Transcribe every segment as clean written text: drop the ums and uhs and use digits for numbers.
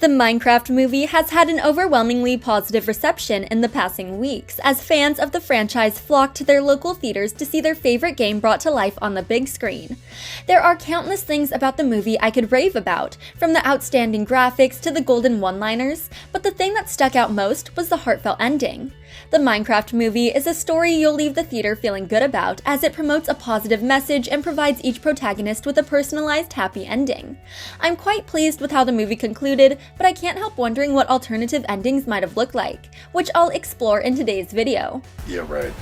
The Minecraft movie has had an overwhelmingly positive reception in the passing weeks, as fans of the franchise flock to their local theaters to see their favorite game brought to life on the big screen. There are countless things about the movie I could rave about, from the outstanding graphics to the golden one-liners, but the thing that stuck out most was the heartfelt ending. The Minecraft movie is a story you'll leave the theater feeling good about, as it promotes a positive message and provides each protagonist with a personalized happy ending. I'm quite pleased with how the movie concluded, but I can't help wondering what alternative endings might have looked like, which I'll explore in today's video. Yeah, right.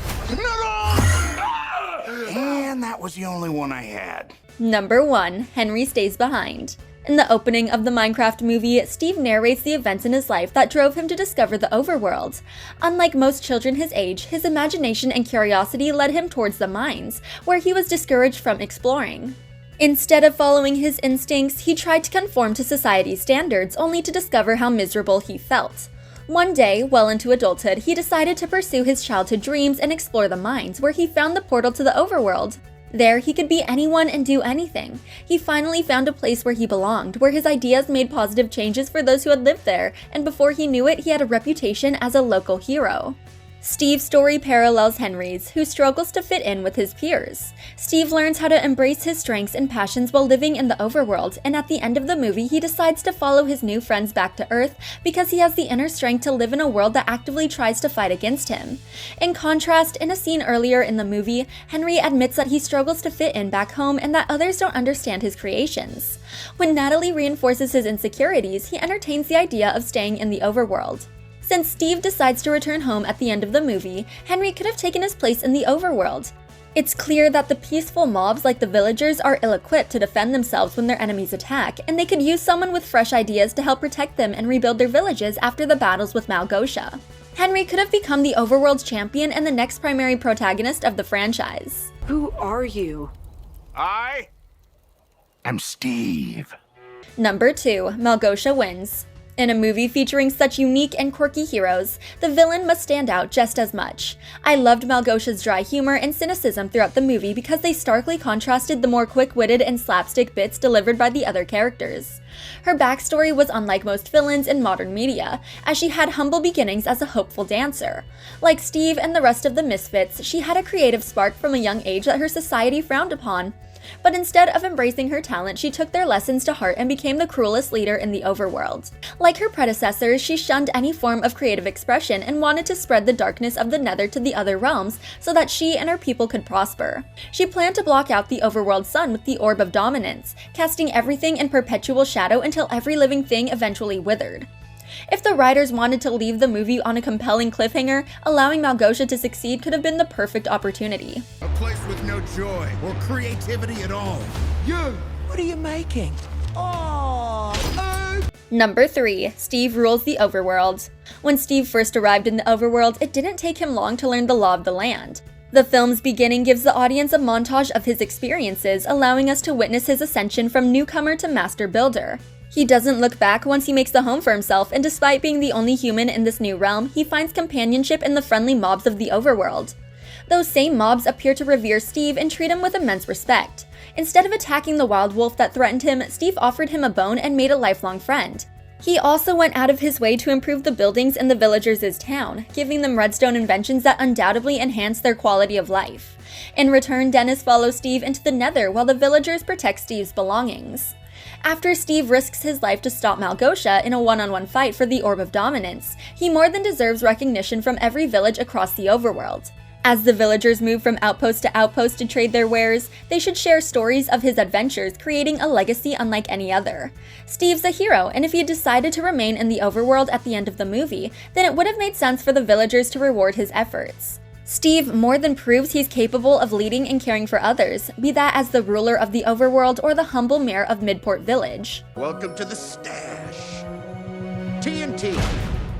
And that was the only one I had. Number 1. Henry Stays Behind. In the opening of the Minecraft movie, Steve narrates the events in his life that drove him to discover the overworld. Unlike most children his age, his imagination and curiosity led him towards the mines, where he was discouraged from exploring. Instead of following his instincts, he tried to conform to society's standards, only to discover how miserable he felt. One day, well into adulthood, he decided to pursue his childhood dreams and explore the mines, where he found the portal to the overworld. There, he could be anyone and do anything. He finally found a place where he belonged, where his ideas made positive changes for those who had lived there, and before he knew it, he had a reputation as a local hero. Steve's story parallels Henry's, who struggles to fit in with his peers. Steve learns how to embrace his strengths and passions while living in the overworld, and at the end of the movie, he decides to follow his new friends back to Earth because he has the inner strength to live in a world that actively tries to fight against him. In contrast, in a scene earlier in the movie, Henry admits that he struggles to fit in back home and that others don't understand his creations. When Natalie reinforces his insecurities, he entertains the idea of staying in the overworld. Since Steve decides to return home at the end of the movie, Henry could have taken his place in the overworld. It's clear that the peaceful mobs like the villagers are ill-equipped to defend themselves when their enemies attack, and they could use someone with fresh ideas to help protect them and rebuild their villages after the battles with Malgosha. Henry could have become the overworld's champion and the next primary protagonist of the franchise. Who are you? I am Steve. Number 2. Malgosha wins. In a movie featuring such unique and quirky heroes, the villain must stand out just as much. I loved Malgosha's dry humor and cynicism throughout the movie because they starkly contrasted the more quick-witted and slapstick bits delivered by the other characters. Her backstory was unlike most villains in modern media, as she had humble beginnings as a hopeful dancer. Like Steve and the rest of the misfits, she had a creative spark from a young age that her society frowned upon. But instead of embracing her talent, she took their lessons to heart and became the cruelest leader in the overworld. Like her predecessors, she shunned any form of creative expression and wanted to spread the darkness of the Nether to the other realms so that she and her people could prosper. She planned to block out the overworld sun with the Orb of Dominance, casting everything in perpetual shadow until every living thing eventually withered. If the writers wanted to leave the movie on a compelling cliffhanger, allowing Malgosha to succeed could have been the perfect opportunity. A place with no joy or creativity at all. You! What are you making? Number 3. Steve rules the overworld. When Steve first arrived in the overworld, it didn't take him long to learn the law of the land. The film's beginning gives the audience a montage of his experiences, allowing us to witness his ascension from newcomer to master builder. He doesn't look back once he makes a home for himself, and despite being the only human in this new realm, he finds companionship in the friendly mobs of the overworld. Those same mobs appear to revere Steve and treat him with immense respect. Instead of attacking the wild wolf that threatened him, Steve offered him a bone and made a lifelong friend. He also went out of his way to improve the buildings in the villagers' town, giving them redstone inventions that undoubtedly enhance their quality of life. In return, Dennis follows Steve into the Nether while the villagers protect Steve's belongings. After Steve risks his life to stop Malgosha in a one-on-one fight for the Orb of Dominance, he more than deserves recognition from every village across the overworld. As the villagers move from outpost to outpost to trade their wares, they should share stories of his adventures, creating a legacy unlike any other. Steve's a hero, and if he had decided to remain in the overworld at the end of the movie, then it would have made sense for the villagers to reward his efforts. Steve more than proves he's capable of leading and caring for others, be that as the ruler of the overworld or the humble mayor of Midport Village. Welcome to the stash. TNT.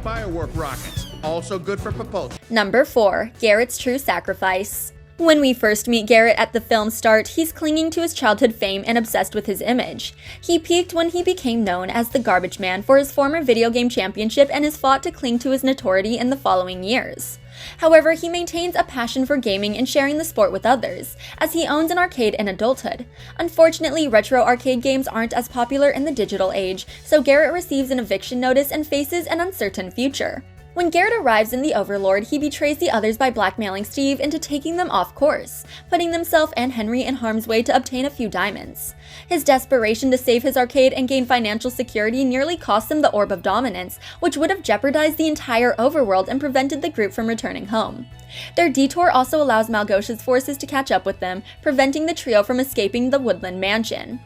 Firework rockets. Also good for propulsion. Number 4. Garrett's True Sacrifice. When we first meet Garrett at the film's start, he's clinging to his childhood fame and obsessed with his image. He peaked when he became known as the Garbage Man for his former video game championship and has fought to cling to his notoriety in the following years. However, he maintains a passion for gaming and sharing the sport with others, as he owns an arcade in adulthood. Unfortunately, retro arcade games aren't as popular in the digital age, so Garrett receives an eviction notice and faces an uncertain future. When Garrett arrives in the Overlord, he betrays the others by blackmailing Steve into taking them off course, putting himself and Henry in harm's way to obtain a few diamonds. His desperation to save his arcade and gain financial security nearly cost him the Orb of Dominance, which would have jeopardized the entire overworld and prevented the group from returning home. Their detour also allows Malgosia's forces to catch up with them, preventing the trio from escaping the Woodland Mansion.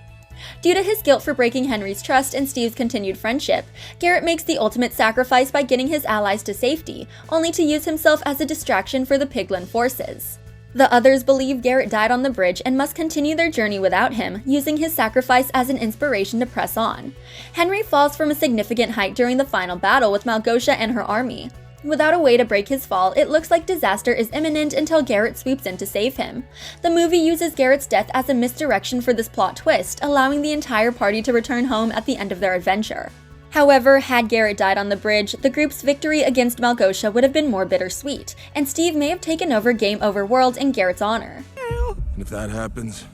Due to his guilt for breaking Henry's trust and Steve's continued friendship, Garrett makes the ultimate sacrifice by getting his allies to safety, only to use himself as a distraction for the Piglin forces. The others believe Garrett died on the bridge and must continue their journey without him, using his sacrifice as an inspiration to press on. Henry falls from a significant height during the final battle with Malgosia and her army. Without a way to break his fall, it looks like disaster is imminent until Garrett swoops in to save him. The movie uses Garrett's death as a misdirection for this plot twist, allowing the entire party to return home at the end of their adventure. However, had Garrett died on the bridge, the group's victory against Malgosia would have been more bittersweet, and Steve may have taken over Game Over World in Garrett's honor. And if that happens,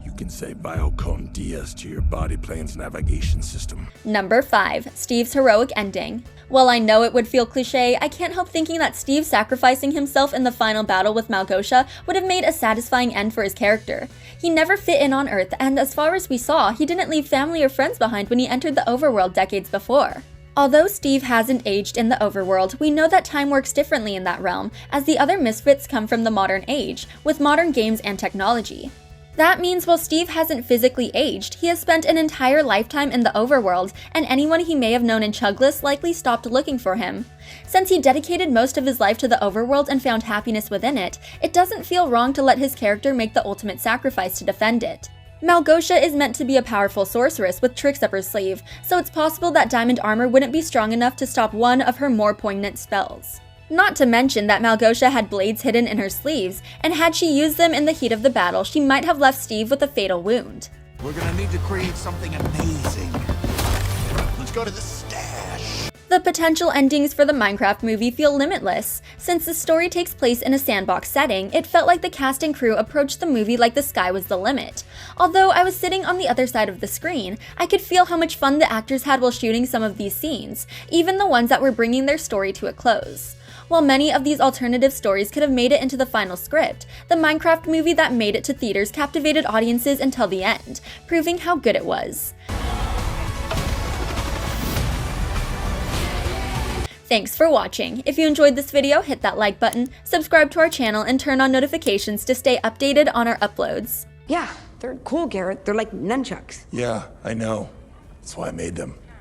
you can say Bio Con Diaz to your body plane's navigation system. Number 5. Steve's heroic ending. While I know it would feel cliché, I can't help thinking that Steve sacrificing himself in the final battle with Malgosia would have made a satisfying end for his character. He never fit in on Earth, and as far as we saw, he didn't leave family or friends behind when he entered the overworld decades before. Although Steve hasn't aged in the overworld, we know that time works differently in that realm, as the other misfits come from the modern age, with modern games and technology. That means while Steve hasn't physically aged, he has spent an entire lifetime in the overworld, and anyone he may have known in Chugless likely stopped looking for him. Since he dedicated most of his life to the overworld and found happiness within it, it doesn't feel wrong to let his character make the ultimate sacrifice to defend it. Malgosia is meant to be a powerful sorceress with tricks up her sleeve, so it's possible that diamond armor wouldn't be strong enough to stop one of her more poignant spells. Not to mention that Malgosia had blades hidden in her sleeves, and had she used them in the heat of the battle, she might have left Steve with a fatal wound. We're gonna need to create something amazing. Let's go to the stash. The potential endings for the Minecraft movie feel limitless. Since the story takes place in a sandbox setting, it felt like the cast and crew approached the movie like the sky was the limit. Although I was sitting on the other side of the screen, I could feel how much fun the actors had while shooting some of these scenes, even the ones that were bringing their story to a close. While many of these alternative stories could have made it into the final script, the Minecraft movie that made it to theaters captivated audiences until the end, proving how good it was. Thanks for watching. If you enjoyed this video, hit that like button, subscribe to our channel, and turn on notifications to stay updated on our uploads. Yeah, they're cool, Garrett. They're like nunchucks. Yeah, I know. That's why I made them.